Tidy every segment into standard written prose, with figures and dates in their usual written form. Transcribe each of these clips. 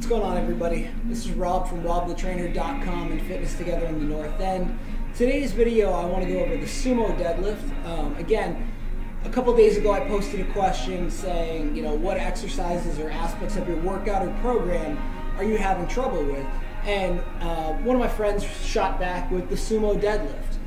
going on, everybody? This is Rob from robthetrainer.com and Fitness Together in the North End. Today's video, I want to go over the Sumo deadlift. Again, a couple days ago I posted a question saying, what exercises or aspects of your workout or program are you having trouble with? And one of my friends shot back with the Sumo deadlift.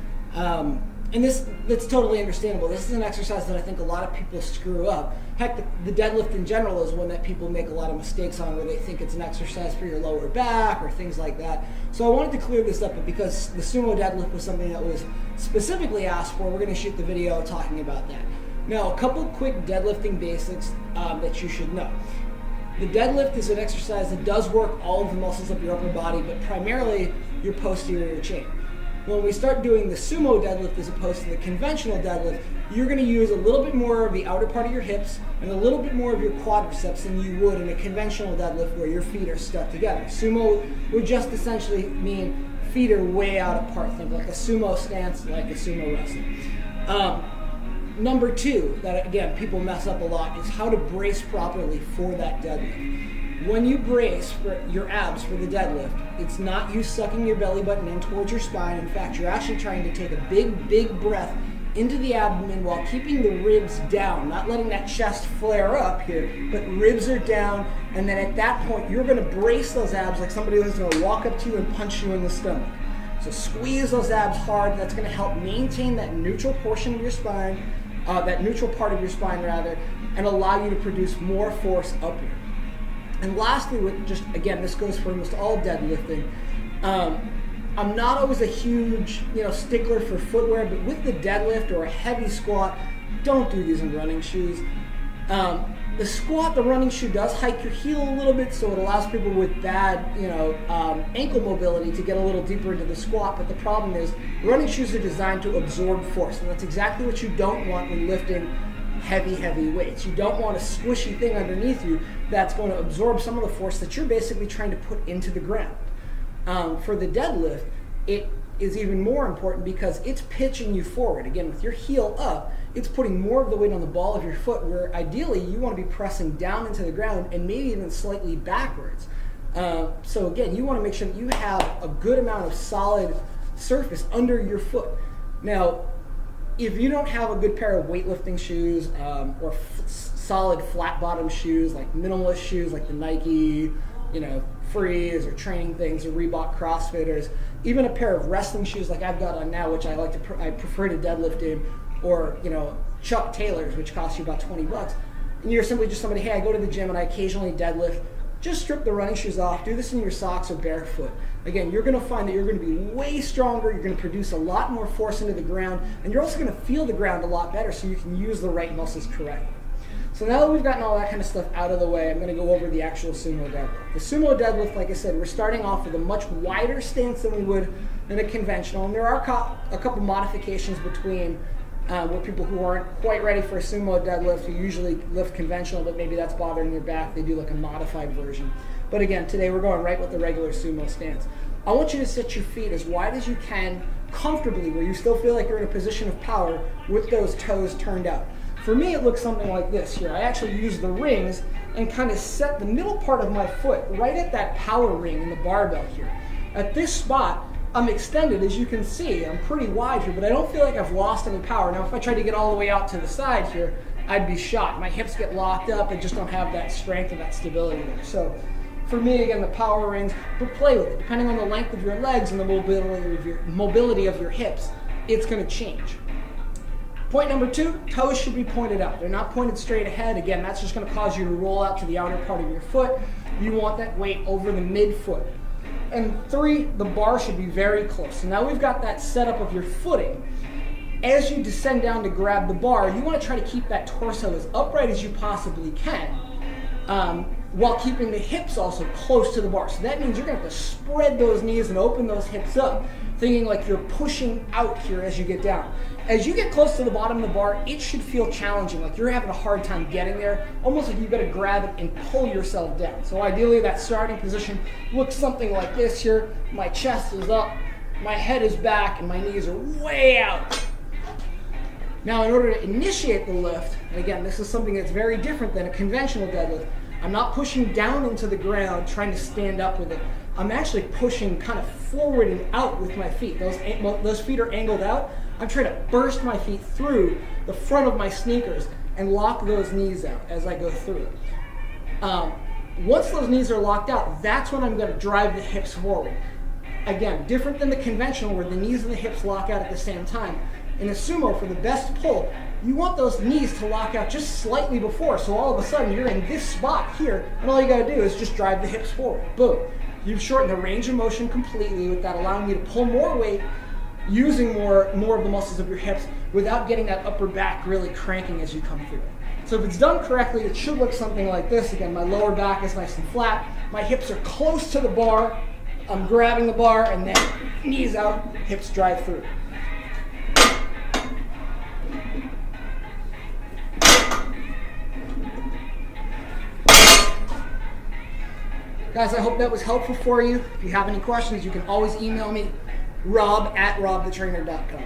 And that's totally understandable. This is an exercise that I think a lot of people screw up. Heck, the deadlift in general is one that people make a lot of mistakes on, where they think it's an exercise for your lower back or things like that. So I wanted to clear this up, but because the Sumo deadlift was something that was specifically asked for, we're going to shoot the video talking about that. Now, a couple quick deadlifting basics that you should know. The deadlift is an exercise that does work all of the muscles of your upper body, but primarily your posterior chain. When we start doing the Sumo deadlift as opposed to the conventional deadlift, you're going to use a little bit more of the outer part of your hips and a little bit more of your quadriceps than you would in a conventional deadlift where your feet are stuck together. Sumo would just essentially mean feet are way out apart. Think like a sumo stance, like a sumo wrestling. Number two, that again people mess up a lot, is how to brace properly for that deadlift. When you brace for your abs for the deadlift, it's not you sucking your belly button in towards your spine. In fact, you're actually trying to take a big breath into the abdomen while keeping the ribs down, not letting that chest flare up here, but ribs are down, and then at that point, you're gonna brace those abs like somebody who's gonna walk up to you and punch you in the stomach. So squeeze those abs hard. That's gonna help maintain that neutral portion of your spine, that neutral part of your spine rather, and allow you to produce more force upward. And lastly, again, this goes for almost all deadlifting. I'm not always a huge, stickler for footwear, but with the deadlift or a heavy squat, don't do these in running shoes. The squat, the running shoe does hike your heel a little bit, so it allows people with bad, ankle mobility to get a little deeper into the squat. But the problem is, running shoes are designed to absorb force, and that's exactly what you don't want when lifting heavy weights. You don't want a squishy thing underneath you that's going to absorb some of the force that you're basically trying to put into the ground. For the deadlift, it is even more important because it's pitching you forward. Again, with your heel up, it's putting more of the weight on the ball of your foot, where ideally you want to be pressing down into the ground and maybe even slightly backwards. So again, you want to make sure that you have a good amount of solid surface under your foot. Now, if you don't have a good pair of weightlifting shoes or solid flat bottom shoes, like minimalist shoes like the Nike, Freeze or training things or Reebok CrossFitters, even a pair of wrestling shoes like I've got on now, which I prefer to deadlift in, or Chuck Taylors, which cost you about $20, and you're simply just somebody, hey, I go to the gym and I occasionally deadlift. Just strip the running shoes off. Do this in your socks or barefoot. Again, you're going to find that you're going to be way stronger. You're going to produce a lot more force into the ground, and you're also going to feel the ground a lot better, so you can use the right muscles correctly. So now that we've gotten all that kind of stuff out of the way, I'm going to go over the actual Sumo deadlift. The Sumo deadlift, like I said, we're starting off with a much wider stance than we would in a conventional, and there are a couple modifications between with people who aren't quite ready for a Sumo deadlift, who usually lift conventional, but maybe that's bothering their back. They do like a modified version. But again, today we're going right with the regular Sumo stance. I want you to sit your feet as wide as you can, comfortably, where you still feel like you're in a position of power with those toes turned out. For me, it looks something like this here. I actually use the rings and kind of set the middle part of my foot right at that power ring in the barbell here. At this spot, I'm extended, as you can see. I'm pretty wide here, but I don't feel like I've lost any power. Now, if I tried to get all the way out to the side here, I'd be shot. My hips get locked up. I just don't have that strength and that stability there. So for me, again, the power rings, but play with it. Depending on the length of your legs and the mobility of your hips, it's going to change. Point number two, toes should be pointed out. They're not pointed straight ahead. Again, that's just going to cause you to roll out to the outer part of your foot. You want that weight over the midfoot. And three, the bar should be very close. So now we've got that setup of your footing. As you descend down to grab the bar, you want to try to keep that torso as upright as you possibly can, while keeping the hips also close to the bar. So that means you're going to have to spread those knees and open those hips up, thinking like you're pushing out here as you get down. As you get close to the bottom of the bar, it should feel challenging, like you're having a hard time getting there, almost like you've got to grab it and pull yourself down. So ideally that starting position looks something like this here. My chest is up, my head is back, and my knees are way out. Now, in order to initiate the lift, and again, this is something that's very different than a conventional deadlift, I'm not pushing down into the ground trying to stand up with it. I'm actually pushing kind of forward and out with my feet. Those feet are angled out. I'm trying to burst my feet through the front of my sneakers and lock those knees out as I go through. Once those knees are locked out, that's when I'm going to drive the hips forward. Again, different than the conventional where the knees and the hips lock out at the same time. In a sumo, for the best pull, you want those knees to lock out just slightly before, so all of a sudden you're in this spot here, and all you got to do is just drive the hips forward. Boom. You've shortened the range of motion completely with that, allowing you to pull more weight, using more of the muscles of your hips without getting that upper back really cranking as you come through. So if it's done correctly, it should look something like this. Again, my lower back is nice and flat. My hips are close to the bar. I'm grabbing the bar and then knees out, hips drive through. Guys, I hope that was helpful for you. If you have any questions, you can always email me, rob@robthetrainer.com.